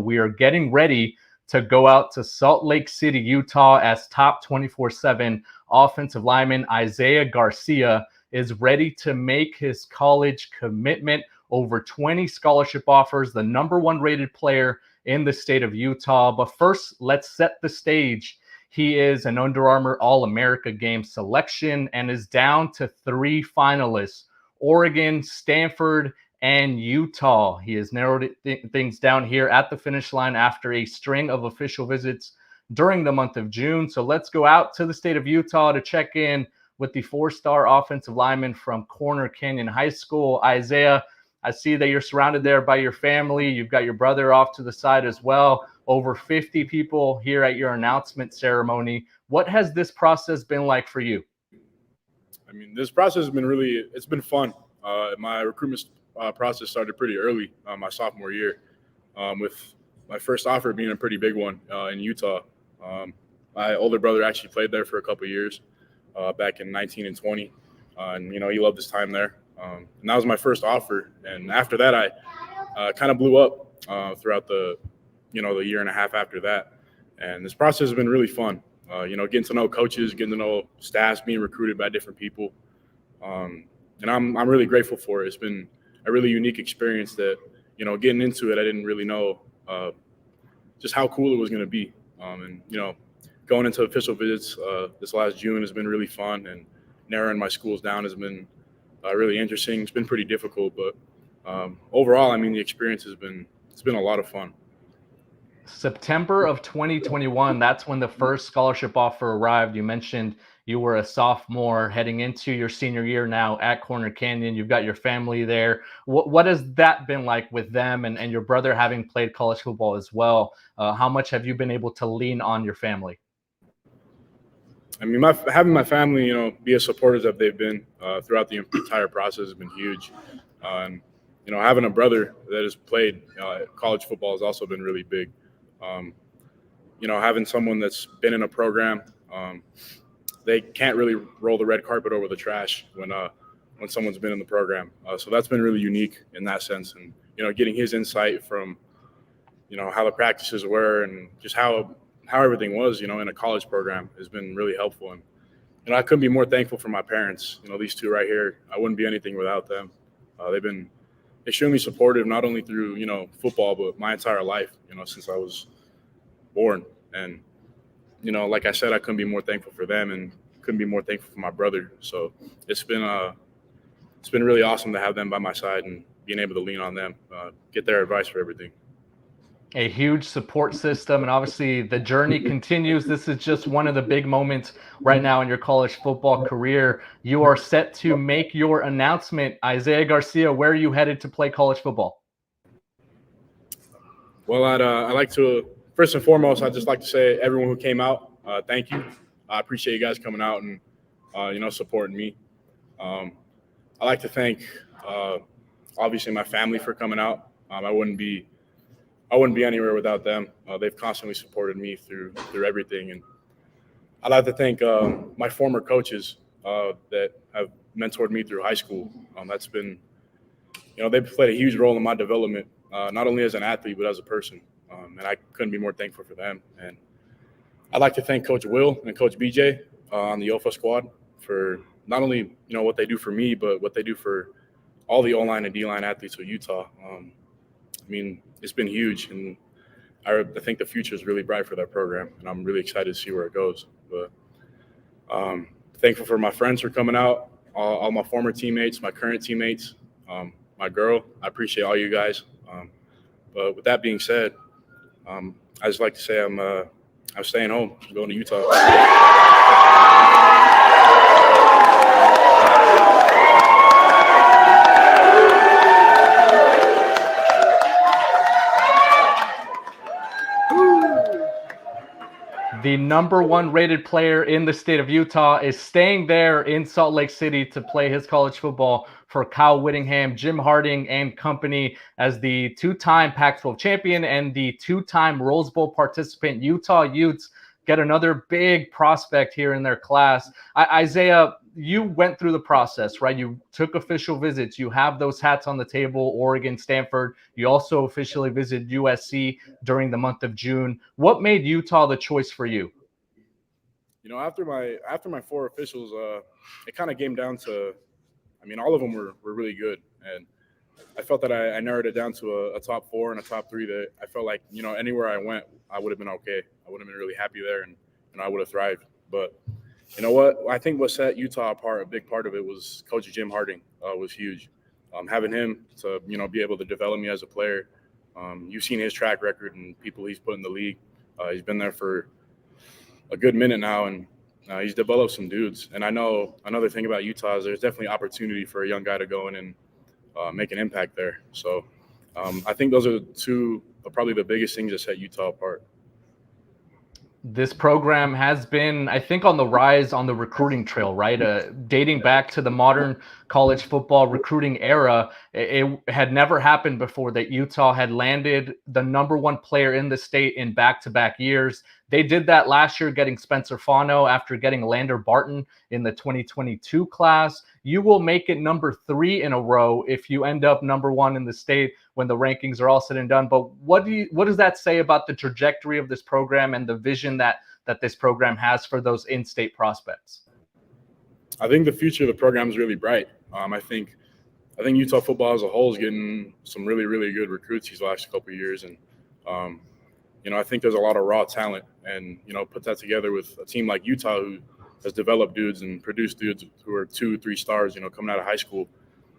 We are getting ready to go out to Salt Lake City, Utah, as top 24/7 offensive lineman Isaiah Garcia is ready to make his college commitment. Over 20 scholarship offers, the #1 rated player in the state of Utah. But first, let's set the stage. He is an Under Armour All-America game selection and is down to 3 finalists: Oregon, Stanford, and Utah. He has narrowed things down here at the finish line after a string of official visits during the month of June. So let's go out to the state of Utah to check in with the 4-star offensive lineman from Corner Canyon High School. Isaiah, I see that you're surrounded there by your family. You've got your brother off to the side as well. Over 50 people here at your announcement ceremony. What has this process been like for you? I mean, this process has been it's been fun. My recruitment process started pretty early, my sophomore year, with my first offer being a pretty big one in Utah. My older brother actually played there for a couple of years back in 19 and 20, and he loved his time there. And that was my first offer, and after that, I kind of blew up throughout the year and a half after that. And this process has been really fun. Getting to know coaches, getting to know staffs, being recruited by different people, and I'm really grateful for it. It's been a really unique experience that, getting into it, I didn't really know just how cool it was going to be. And going into official visits this last June has been really fun, and narrowing my schools down has been really interesting. It's been pretty difficult, but overall, I mean, the experience it's been a lot of fun. September of 2021, that's when the first scholarship offer arrived. You mentioned you were a sophomore heading into your senior year now at Corner Canyon. You've got your family there. What has that been like with them and your brother having played college football as well? How much have you been able to lean on your family? I mean, having my family, be as supportive as they've been throughout the entire process has been huge. And, having a brother that has played college football has also been really big. Having someone that's been in a program, they can't really roll the red carpet over the trash when someone's been in the program. So that's been really unique in that sense. And, getting his insight from, how the practices were and just how everything was, in a college program has been really helpful. And, I couldn't be more thankful for my parents. These two right here, I wouldn't be anything without them. They've been extremely supportive, not only through, football, but my entire life, since I was born. And, like I said, I couldn't be more thankful for them and couldn't be more thankful for my brother. So it's been really awesome to have them by my side and being able to lean on them, get their advice for everything. A huge support system, and obviously the journey continues. This is just one of the big moments right now in your college football career. You are set to make your announcement. Isaiah Garcia, where are you headed to play college football? Well, I'd like to, first and foremost, I'd just like to say everyone who came out, thank you. I appreciate you guys coming out and, supporting me. I'd like to thank, obviously, my family for coming out. I wouldn't be anywhere without them. They've constantly supported me through everything. And I'd like to thank my former coaches that have mentored me through high school. That's been, they've played a huge role in my development, not only as an athlete, but as a person. And I couldn't be more thankful for them. And I'd like to thank Coach Will and Coach BJ on the OFA squad for not only, what they do for me, but what they do for all the O-line and D-line athletes of Utah. I mean, it's been huge, and I think the future is really bright for that program, and I'm really excited to see where it goes. But thankful for my friends for coming out, all my former teammates, my current teammates, my girl. I appreciate all you guys. But with that being said, I just like to say I'm staying home. I'm going to Utah. The #1 rated player in the state of Utah is staying there in Salt Lake City to play his college football for Kyle Whittingham, Jim Harding, and company as the 2-time Pac-12 champion and the 2-time Rose Bowl participant. Utah Utes get another big prospect here in their class. Isaiah, you went through the process, right? You took official visits. You have those hats on the table, Oregon, Stanford. You also officially visited USC during the month of June. What made Utah the choice for you? After my 4 officials, it kind of came down to, all of them were really good, and I felt that I narrowed it down to a top 4 and a top 3 that I felt like, anywhere I went, I would have been okay. I would have been really happy there, and I would have thrived. But you know what? I think what set Utah apart, a big part of it was Coach Jim Harding was huge. Having him to, be able to develop me as a player. You've seen his track record and people he's put in the league. He's been there for a good minute now, and he's developed some dudes. And I know another thing about Utah is there's definitely opportunity for a young guy to go in and make an impact there. So I think those are probably the biggest things that set Utah apart. This program has been, I think, on the rise on the recruiting trail, right? Dating back to the modern college football recruiting era, it had never happened before that Utah had landed the #1 player in the state in back-to-back years. They did that last year, getting Spencer Fano after getting Lander Barton in the 2022 class. You will make it #3 in a row if you end up #1 in the state when the rankings are all said and done. But what does that say about the trajectory of this program and the vision that this program has for those in-state prospects? I think the future of the program is really bright. I think Utah football as a whole is getting some really, really good recruits these last couple of years, and I think there's a lot of raw talent, and put that together with a team like Utah who has developed dudes and produced dudes who are 2-3 stars, coming out of high school.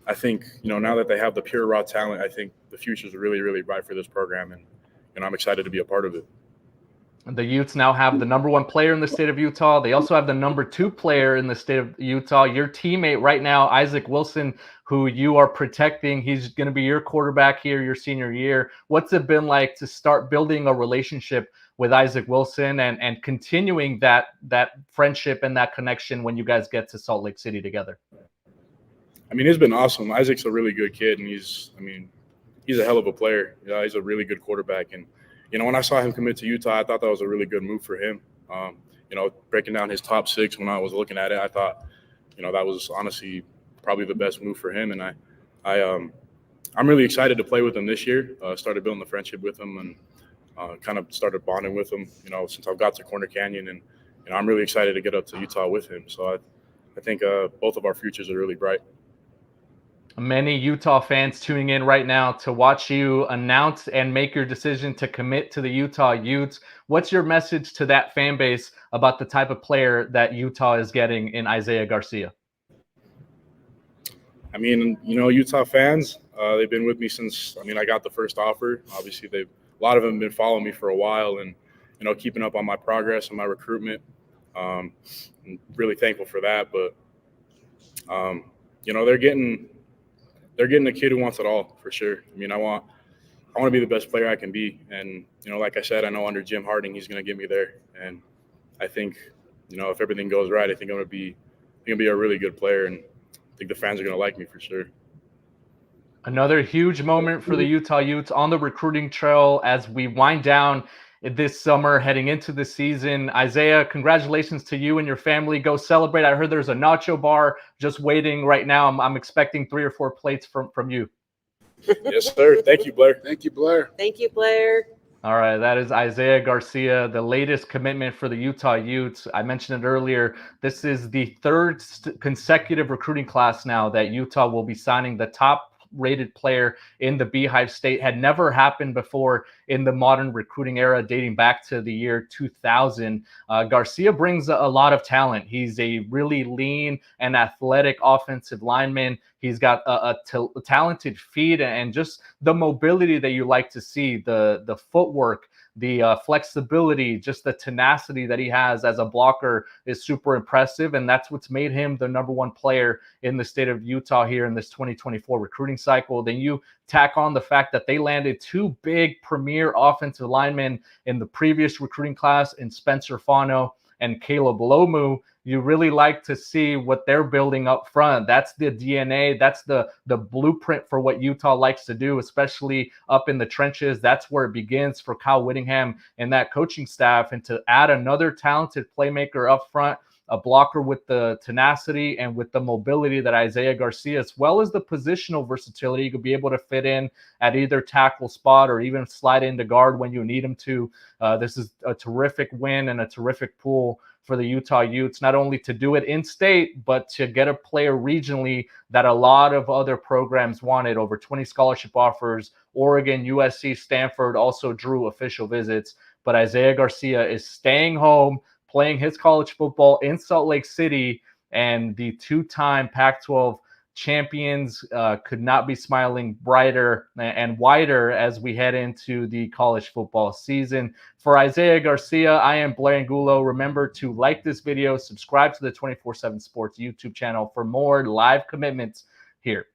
I think now that they have the pure raw talent, I think the future is really, really bright for this program, and I'm excited to be a part of it. The Utes now have the #1 player in the state of Utah. They also have the #2 player in the state of Utah. Your teammate right now, Isaac Wilson, who you are protecting, he's going to be your quarterback here your senior year. What's it been like to start building a relationship with Isaac Wilson and continuing that friendship and that connection when you guys get to Salt Lake City together? It's been awesome. Isaac's a really good kid, and he's a hell of a player. He's a really good quarterback, and when I saw him commit to Utah, I thought that was a really good move for him. Breaking down his top 6 when I was looking at it, I thought, that was honestly probably the best move for him. And I'm really excited to play with him this year. Started building the friendship with him and kind of started bonding with him, since I've got to Corner Canyon. And I'm really excited to get up to Utah with him. So I think both of our futures are really bright. Many Utah fans tuning in right now to watch you announce and make your decision to commit to the Utah Utes. What's your message to that fan base about the type of player that Utah is getting in Isaiah Garcia? Utah fans, they've been with me since, I got the first offer. Obviously, a lot of them have been following me for a while and, keeping up on my progress and my recruitment. I'm really thankful for that. But, they're getting a kid who wants it all, for sure. I want to be the best player I can be. And, like I said, I know under Jim Harding, he's going to get me there. And I think, if everything goes right, I think I'm going to be a really good player. And I think the fans are going to like me for sure. Another huge moment for the Utah Utes on the recruiting trail as we wind down this summer, heading into the season. Isaiah, congratulations to you and your family. Go celebrate. I heard there's a nacho bar just waiting right now. I'm expecting 3 or 4 plates from you. Yes, sir. Thank you, Blair. Thank you, Blair. Thank you, Blair. All right, that is Isaiah Garcia, the latest commitment for the Utah Utes. I mentioned it earlier. This is the 3rd consecutive recruiting class now that Utah will be signing the top rated player in the Beehive State. Had never happened before in the modern recruiting era, dating back to the year 2000. Garcia brings a lot of talent. He's a really lean and athletic offensive lineman. He's got a talented feet and just the mobility that you like to see, the footwork, the flexibility, just the tenacity that he has as a blocker is super impressive. And that's what's made him the #1 player in the state of Utah here in this 2024 recruiting cycle. Then you tack on the fact that they landed 2 big premier offensive linemen in the previous recruiting class in Spencer Fano and Caleb Lomu. You really like to see what they're building up front. That's the DNA. That's the blueprint for what Utah likes to do, especially up in the trenches. That's where it begins for Kyle Whittingham and that coaching staff. And to add another talented playmaker up front a blocker with the tenacity and with the mobility that Isaiah Garcia, as well as the positional versatility. You could be able to fit in at either tackle spot or even slide into guard when you need him to. This is a terrific win and a terrific pull for the Utah Utes, not only to do it in state, but to get a player regionally that a lot of other programs wanted. Over 20 scholarship offers. Oregon, USC, Stanford also drew official visits. But Isaiah Garcia is staying home, playing his college football in Salt Lake City, and the two-time Pac-12 champions could not be smiling brighter and wider as we head into the college football season. For Isaiah Garcia, I am Blair Angulo. Remember to like this video, subscribe to the 24/7 Sports YouTube channel for more live commitments here.